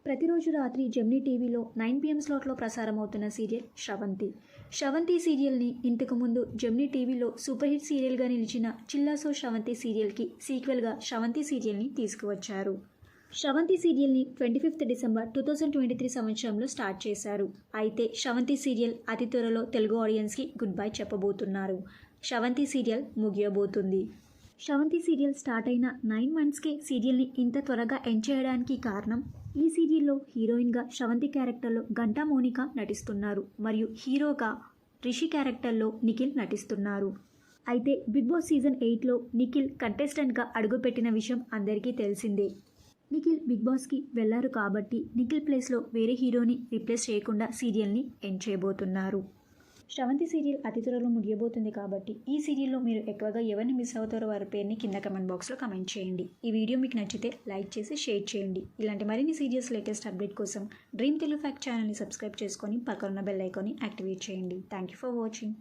ప్రతిరోజు రాత్రి జెమినీ టీవీలో 9 PM స్లాట్లో ప్రసారమవుతున్న సీరియల్ శ్రవంతి. శ్రవంతి సీరియల్ని ఇంతకుముందు జెమినీ టీవీలో సూపర్ హిట్ సీరియల్గా నిలిచిన చిల్లాసో శ్రవంతి సీరియల్కి సీక్వెల్గా శ్రవంతి సీరియల్ని తీసుకువచ్చారు. శ్రవంతి సీరియల్ని 25 డిసెంబర్ 2023 సంవత్సరంలో స్టార్ట్ చేశారు. అయితే శ్రవంతి సీరియల్ అతి త్వరలో తెలుగు ఆడియన్స్కి గుడ్ బై చెప్పబోతున్నారు. శ్రవంతి సీరియల్ ముగియబోతుంది. శ్రవంతి సీరియల్ స్టార్ట్ అయిన 9 మంత్స్కే సీరియల్ని ఇంత త్వరగా ఎండ్ చేయడానికి కారణం, ఈ సీరియల్లో హీరోయిన్గా శ్రవంతి క్యారెక్టర్లో గంటా మోనిక నటిస్తున్నారు మరియు హీరోగా రిషి క్యారెక్టర్లో నిఖిల్ నటిస్తున్నారు. అయితే బిగ్ బాస్ సీజన్ 8లో నిఖిల్ కంటెస్టెంట్గా అడుగుపెట్టిన విషయం అందరికీ తెలిసిందే. నిఖిల్ బిగ్ బాస్కి వెళ్లారు కాబట్టి నిఖిల్ ప్లేస్లో వేరే హీరోని రీప్లేస్ చేయకుండా సీరియల్ని ఎండ్ చేయబోతున్నారు. శ్రవంతి సీరియల్ అతి త్వరలో ముగియబోతుంది కాబట్టి ఈ సీరియల్లో మీరు ఎక్కువగా ఎవరిని మిస్ అవుతారో వారి పేరుని కింద కమెంట్ బాక్స్లో కమెంట్ చేయండి. ఈ వీడియో మీకు నచ్చితే లైక్ చేసి షేర్ చేయండి. ఇలాంటి మరిన్ని సీరియల్స్ లేటెస్ట్ అప్డేట్ కోసం డ్రీమ్ తెలుగు ఫ్యాక్ట్ ఛానల్ని సబ్స్క్రైబ్ చేసుకొని పక్కనున్న బెల్ ఐకాన్ని యాక్టివేట్ చేయండి. Thank you for watching.